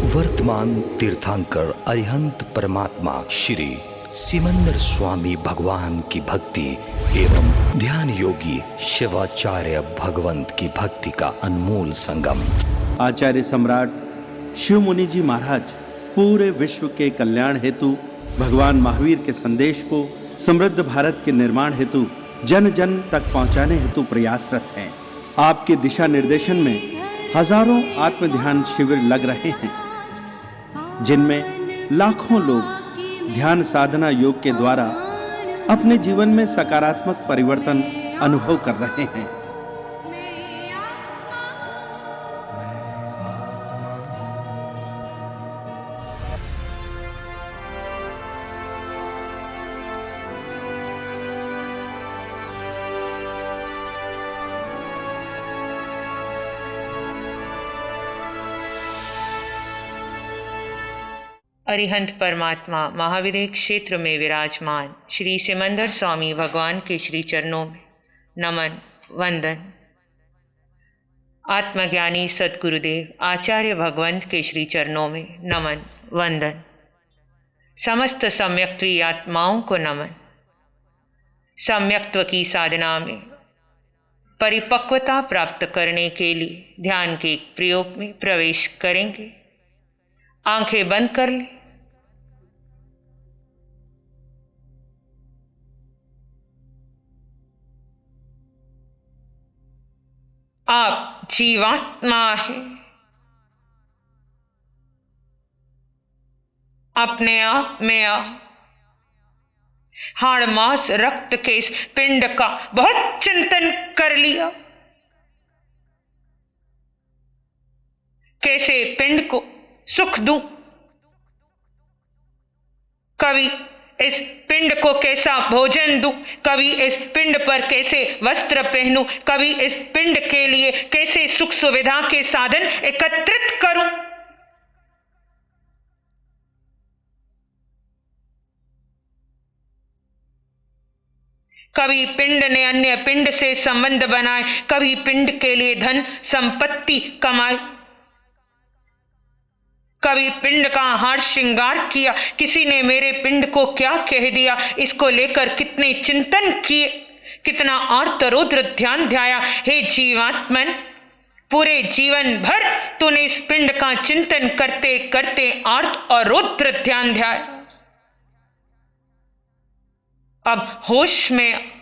वर्तमान तीर्थंकर अरिहंत परमात्मा श्री सिमंदर स्वामी भगवान की भक्ति एवं ध्यान योगी शिवाचार्य भगवंत की भक्ति का अनमोल संगम। आचार्य सम्राट शिव मुनि जी महाराज पूरे विश्व के कल्याण हेतु भगवान महावीर के संदेश को समृद्ध भारत के निर्माण हेतु जन जन तक पहुंचाने हेतु प्रयासरत हैं। आपके दिशा निर्देशन में हजारों आत्म ध्यान शिविर लग रहे हैं, जिनमें लाखों लोग ध्यान साधना योग के द्वारा अपने जीवन में सकारात्मक परिवर्तन अनुभव कर रहे हैं। अरिहंत परमात्मा महाविदेह क्षेत्र में विराजमान श्री सिमंदर स्वामी भगवान के श्री चरणों में नमन वंदन। आत्मज्ञानी सद्गुरुदेव आचार्य भगवंत के श्री चरणों में नमन वंदन। समस्त सम्यक्त्वी आत्माओं को नमन। सम्यक्त्व की साधना में परिपक्वता प्राप्त करने के लिए ध्यान के प्रयोग में प्रवेश करेंगे। आंखें बंद कर लें। आप जीवात्मा हैं। अपने आप में आप हाड़ मांस रक्त के इस पिंड का बहुत चिंतन कर लिया। कैसे पिंड को सुख दूं, कभी इस पिंड को कैसा भोजन दूं, कभी इस पिंड पर कैसे वस्त्र पहनूं, कभी इस पिंड के लिए कैसे सुख सुविधा के साधन एकत्रित करूं। कभी पिंड ने अन्य पिंड से संबंध बनाए, कभी पिंड के लिए धन संपत्ति कमाई, कभी पिंड का हार श्रृंगार किया। किसी ने मेरे पिंड को क्या कह दिया, इसको लेकर कितने चिंतन किए, कितना आर्त रौद्र ध्यान ध्याया। हे जीवात्मन, पूरे जीवन भर तूने इस पिंड का चिंतन करते करते आर्त और रौद्र ध्यान ध्याया। अब होश में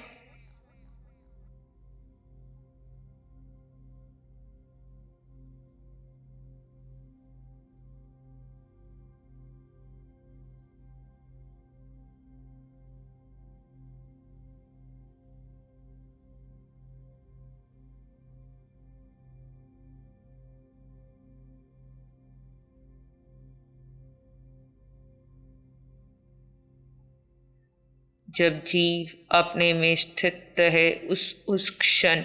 जब जीव अपने में स्थित है उस क्षण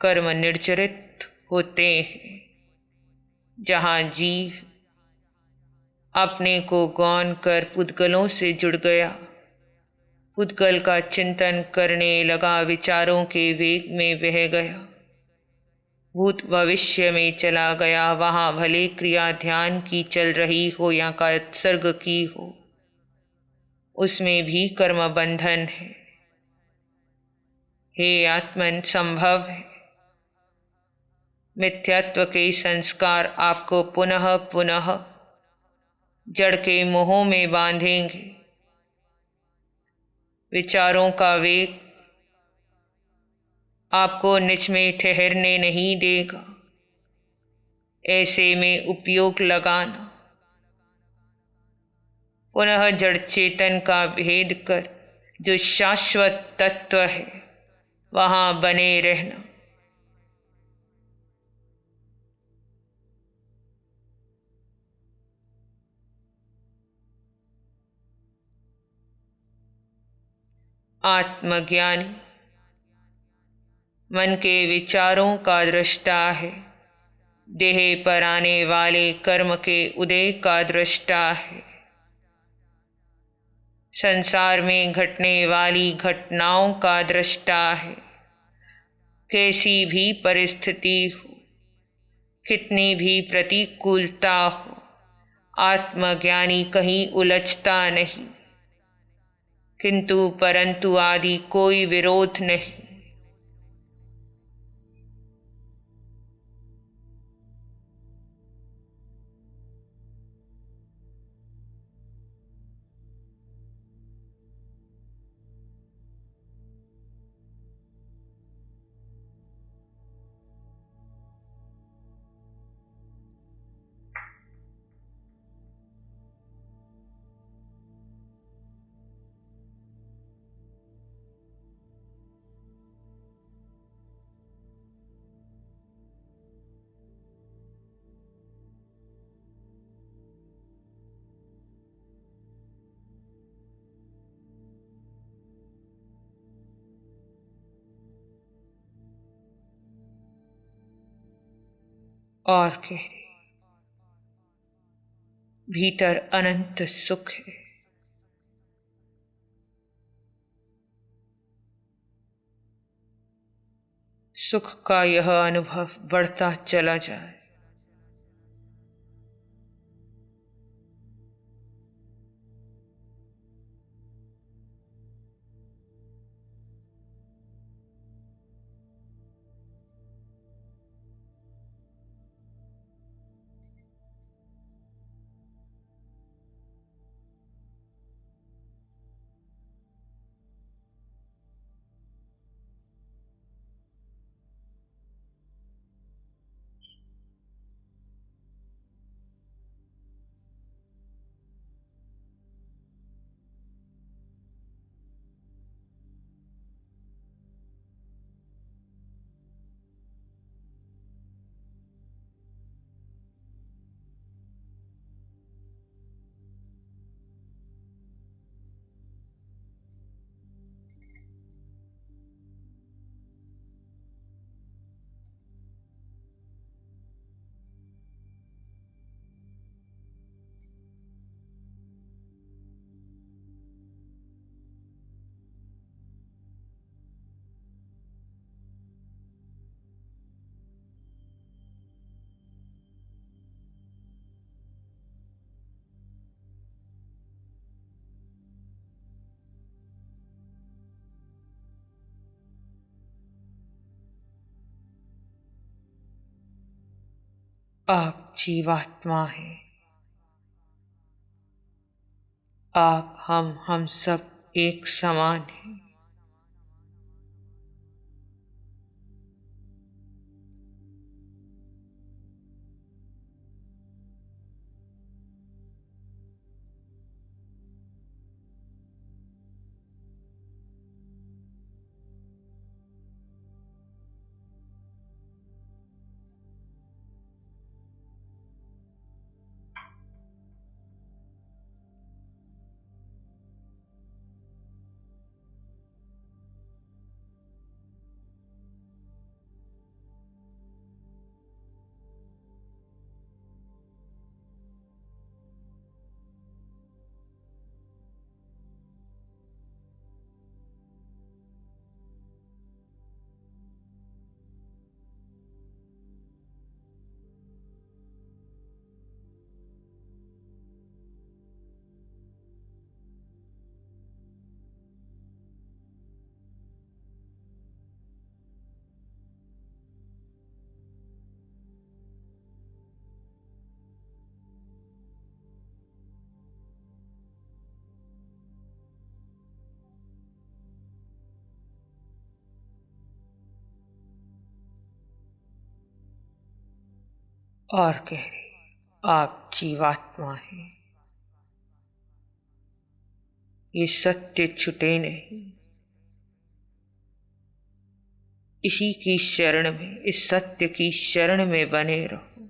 कर्म निर्जरित होते हैं। जहाँ जीव अपने को गौण कर पुद्गलों से जुड़ गया, पुद्गल का चिंतन करने लगा, विचारों के वेग में बह गया, भूत भविष्य में चला गया। वहाँ भले क्रिया ध्यान की चल रही हो या कायत सर्ग की हो, उसमें भी कर्म बंधन है। हे आत्मन, संभव है मिथ्यात्व के संस्कार आपको पुनः पुनः जड़ के मोहों में बांधेंगे। विचारों का वेग आपको निज में ठहरने नहीं देगा। ऐसे में उपयोग लगाना, पुनः जड़ चेतन का भेद कर जो शाश्वत तत्व है वहाँ बने रहना। आत्मज्ञानी मन के विचारों का दृष्टा है, देह पर आने वाले कर्म के उदय का दृष्टा है। संसार में घटने वाली घटनाओं का दृष्टा है। कैसी भी परिस्थिति हो, कितनी भी प्रतिकूलता हो, आत्मज्ञानी कहीं उलझता नहीं, किंतु परंतु आदि कोई विरोध नहीं। और गहरे भीतर अनंत सुख है। सुख का यह अनुभव बढ़ता चला जाए। आप जीवात्मा हैं। आप हम सब एक समान हैं। और गहरे आप जीवात्मा हैं। ये सत्य छूटे नहीं। इसी की शरण में, इस सत्य की शरण में बने रहो।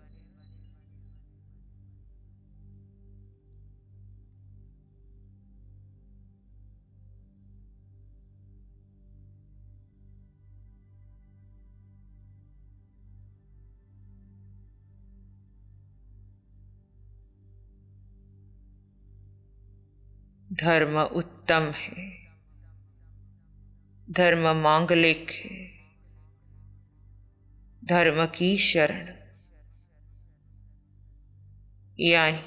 धर्म उत्तम है, धर्म मांगलिक है, धर्म की शरण यानी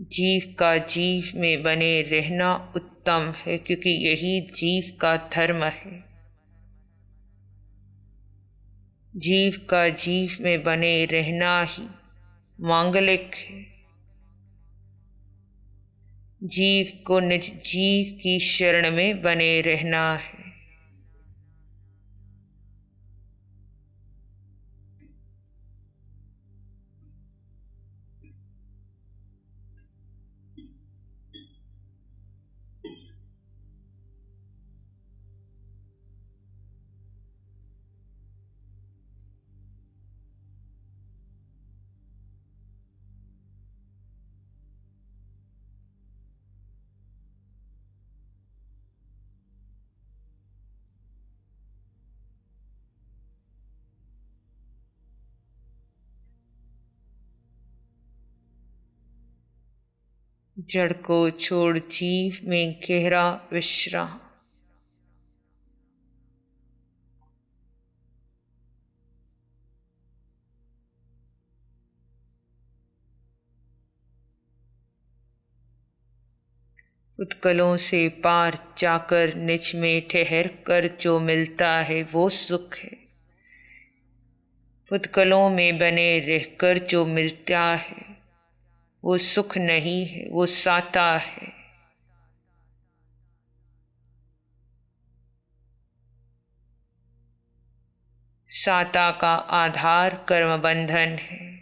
जीव का जीव में बने रहना उत्तम है, क्योंकि यही जीव का धर्म है। जीव का जीव में बने रहना ही मांगलिक है। जीव को निज जीव की शरण में बने रहना है। जड़ को छोड़ जीव में गहरा विश्राम। उत्कलों से पार जाकर निज में ठहर कर जो मिलता है वो सुख है। उत्कलों में बने रहकर जो मिलता है वो सुख नहीं है, वो साता है। साता का आधार कर्म बंधन है।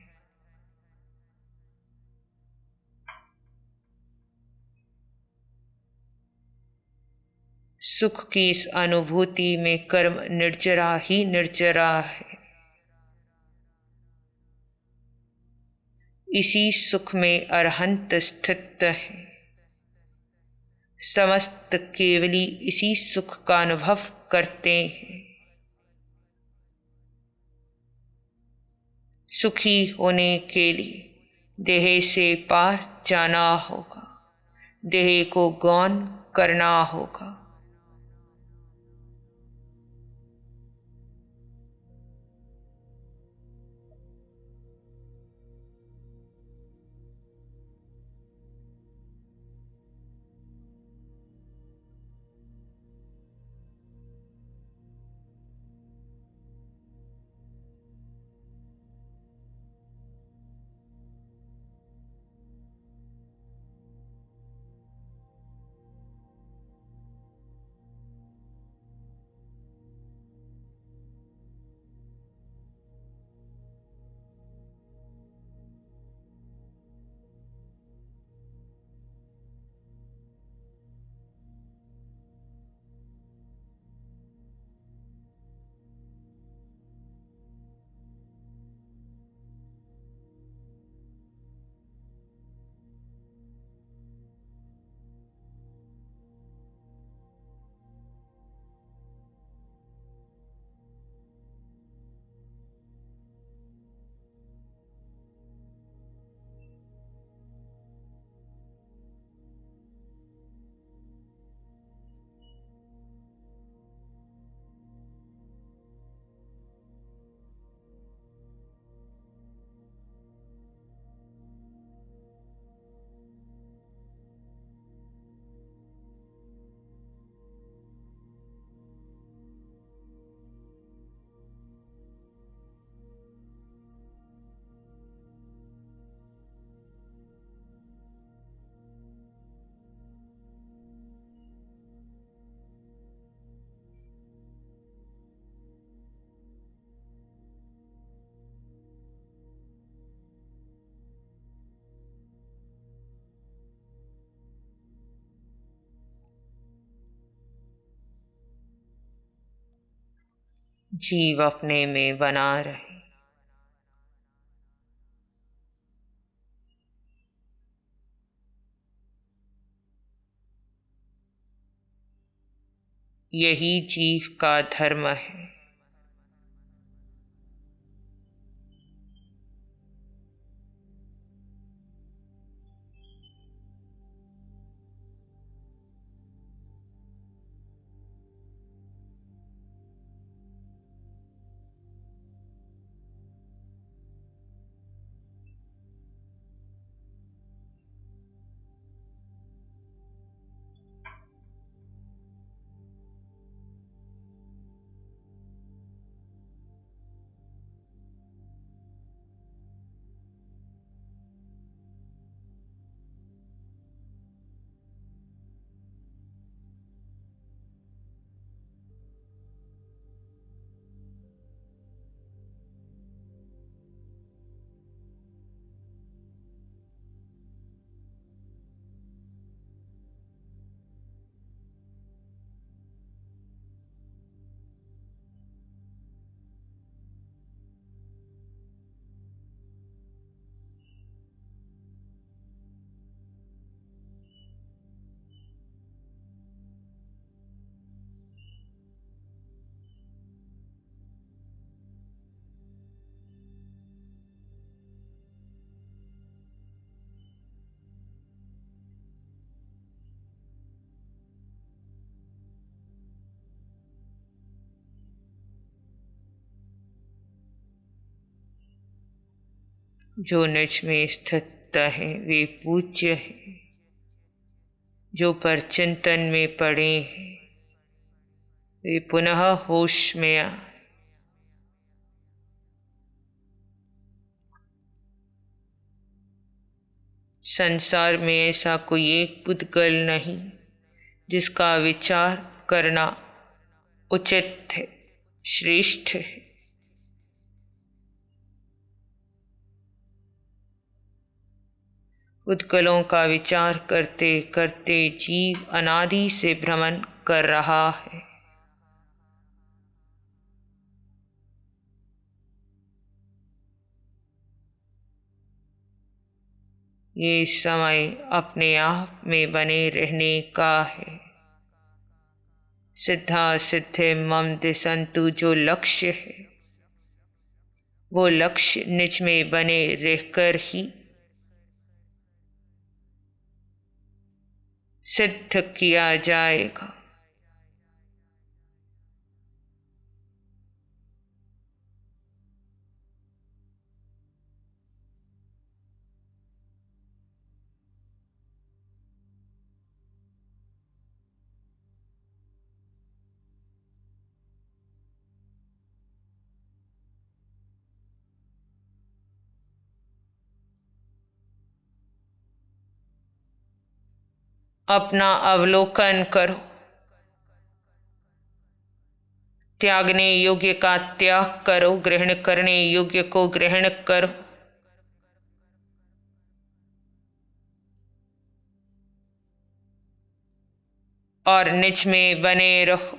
सुख की इस अनुभूति में कर्म निर्जरा ही निर्जरा है। इसी सुख में अरहंत स्थित है। समस्त केवली इसी सुख का अनुभव करते हैं। सुखी होने के लिए देह से पार जाना होगा, देह को गौण करना होगा। जीव अपने में बना रहे। यही जीव का धर्म है। जो निज में स्थित है वे पूज्य है। जो पर चिंतन में पड़े हैं वे पुनः होश में आए। संसार में ऐसा कोई एक पुद्गल नहीं जिसका विचार करना उचित है, श्रेष्ठ है। पुद्गलों का विचार करते करते जीव अनादि से भ्रमण कर रहा है। ये समय अपने आप में बने रहने का है। सिद्धा सिद्धे मम दिशंतु जो लक्ष्य है वो लक्ष्य निज में बने रहकर ही सिद्ध किया जाएगा। अपना अवलोकन करो। त्यागने योग्य का त्याग करो, ग्रहण करने योग्य को ग्रहण करो। और निज में बने रहो।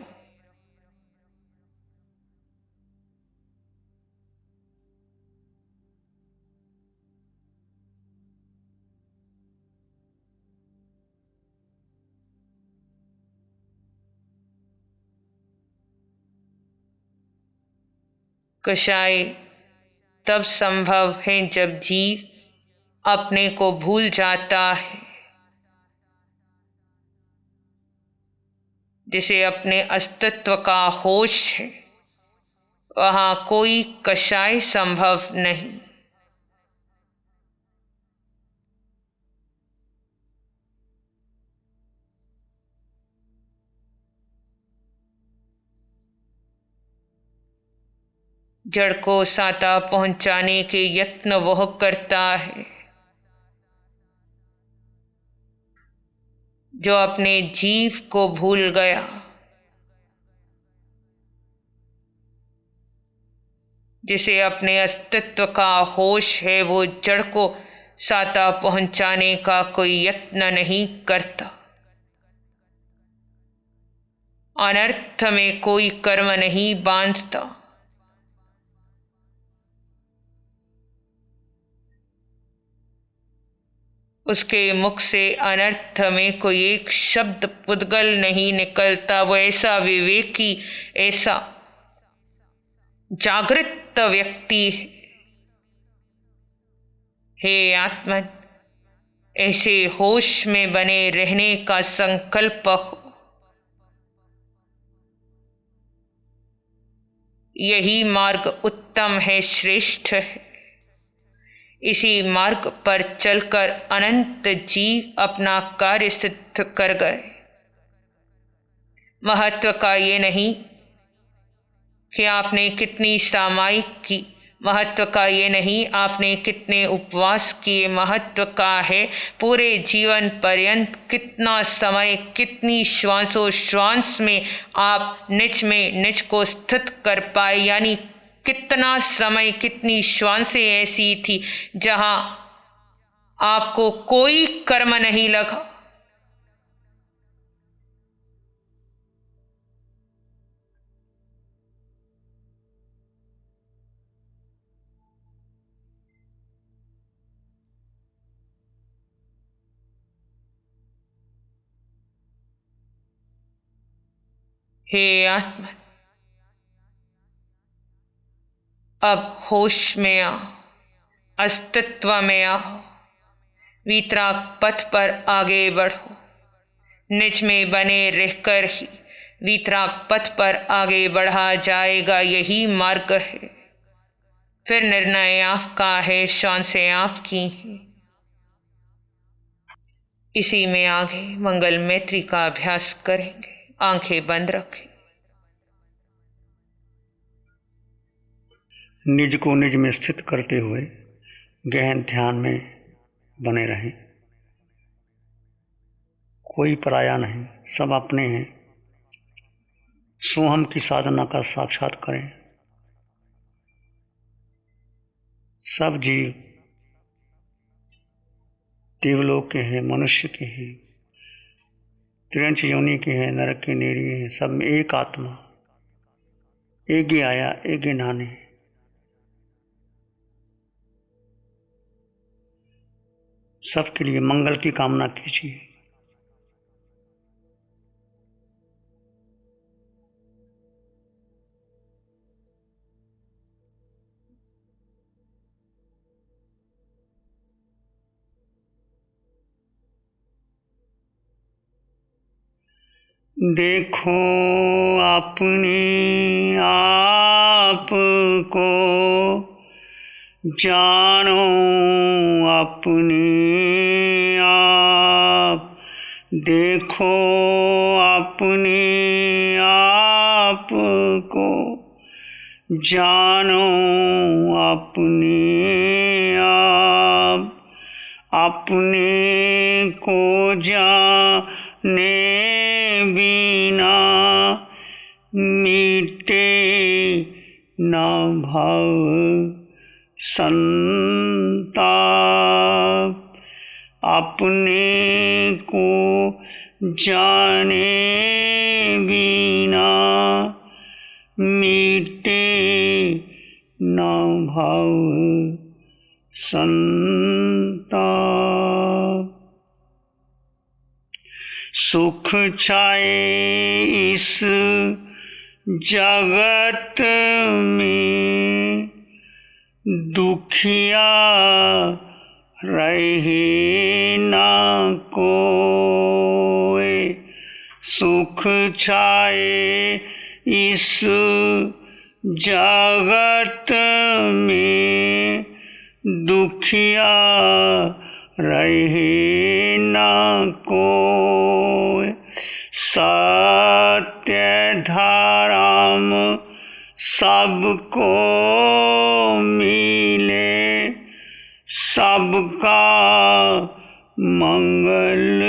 कषाय तब संभव है जब जीव अपने को भूल जाता है। जिसे अपने अस्तित्व का होश है वहाँ कोई कषाय संभव नहीं। जड़ को साता पहुंचाने के यत्न वह करता है जो अपने जीव को भूल गया। जिसे अपने अस्तित्व का होश है वो जड़ को साता पहुंचाने का कोई यत्न नहीं करता। अनर्थ में कोई कर्म नहीं बांधता। उसके मुख से अनर्थ में कोई एक शब्द पुद्गल नहीं निकलता। वो ऐसा विवेकी, ऐसा जागृत व्यक्ति है। हे आत्मन, ऐसे होश में बने रहने का संकल्प हो। यही मार्ग उत्तम है, श्रेष्ठ है। इसी मार्ग पर चलकर अनंत जीव अपना कार्य सिद्ध कर गए। महत्व का ये नहीं कि आपने कितनी सामायिक की, महत्व का ये नहीं आपने कितने उपवास किए। महत्व का है पूरे जीवन पर्यंत कितना समय, कितनी श्वासोश्वास में आप निज में निज को स्थित कर पाए। यानी कितना समय, कितनी श्वासें ऐसी थी जहां आपको कोई कर्म नहीं लगा। हे आत्मा, अब होश में आओ, अस्तित्व में आओ, वीतराग पथ पर आगे बढ़ो। निज में बने रहकर ही वीतराग पथ पर आगे बढ़ा जाएगा। यही मार्ग है। फिर निर्णय आपका है, सांसें आपकी हैं। इसी में आगे मंगल मैत्री का अभ्यास करेंगे। आंखें बंद रखें। निज को निज में स्थित करते हुए गहन ध्यान में बने रहें। कोई पराया नहीं, सब अपने हैं। सोहम की साधना का साक्षात करें। सब जीव देवलोक के हैं, मनुष्य के हैं, त्रियंच योनि के हैं, नरक के नेरिए हैं। सब में एक आत्मा, एक ही आया, एक ही नाने। सबके लिए मंगल की कामना कीजिए। देखो अपने आप को, जानो अपने आप। देखो अपने आप को, जानो अपने आप। अपने को जाने बिना मिटे न भव संताप। अपने को जाने बिना मिटे न भव संताप। सुख छाए इस जगत में, दुखिया रहे ना कोई। सुख छाए इस जगत में, दुखिया रहे ना कोई। सत्य धर्म सबको मिले, सबका मंगल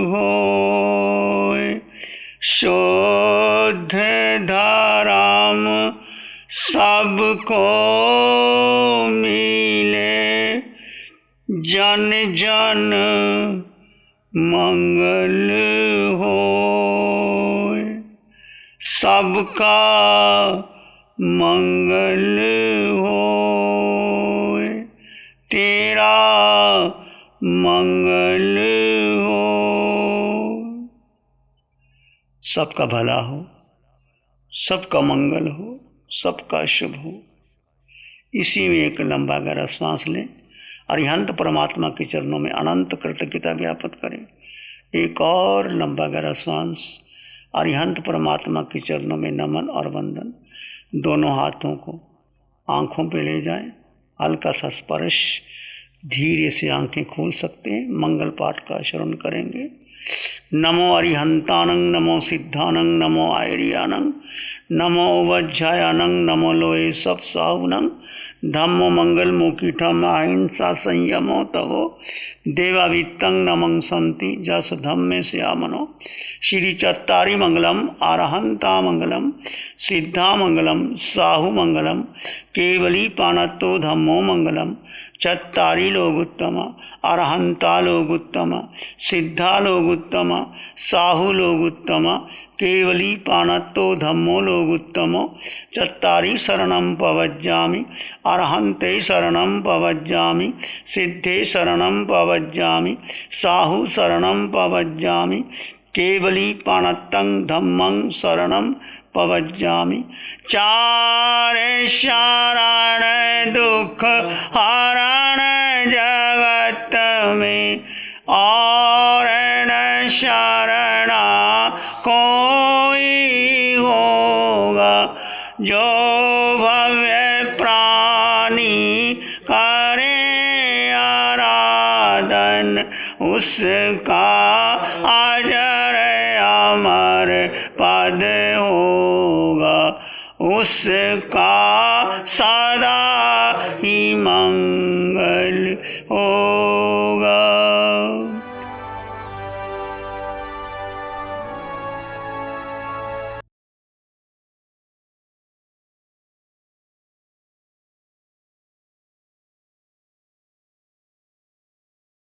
होए। शुद्ध धर्म सबको मिले, जन जन मंगल होए। सबका मंगल होए, तेरा मंगल हो। सबका भला हो, सबका मंगल हो, सबका शुभ हो। इसी में एक लंबा गहरा सांस लें। अरिहंत परमात्मा के चरणों में अनंत कृतज्ञता ज्ञापित करें। एक और लंबा गहरा सांस। अरिहंत परमात्मा के चरणों में नमन और वंदन। दोनों हाथों को आँखों पे ले जाएं। हल्का सा स्पर्श, धीरे से आंखें खोल सकते हैं। मंगल पाठ का श्रवण करेंगे। नमो अरिहंतानंग, नमो सिद्धानंग, नमो आयरियानंग, नमो वज्जायानंग, नमो लोए सब साहुनंग। धम्मो मंगल मोकीठम अहिंसा संयमो तवो, देवावित्तं नमं संति जस धम्मे श्यामनो। श्री चत्तारी मंगलम, अरहंता मंगलम, सिद्धा मंगलम, साहु मंगलम, केवली पाणत्तो धम्मो मंगलम। चत्तारी लोग उत्तम, अरहंता लोग उत्तम, सिद्धा लोग उत्तम, साहु लोग उत्तम, केवली पाणत्तो धम्मो लोग उत्तमो। चत्तारी शरणं पवज्जामि, अरहन्ते शरणं पवज्जामि, सिद्धे शरणं पवज्जामि, साहु शरणं पवज्जामि, केवली पाणत्तं धम्मं शरणं पवज्जामि। चार शरण दुख हरण जगत में, और न शरणा कोई होगा। जो भव्य प्राणी उसका अजर अमर पद होगा, उसका सदा ही मंगल होगा।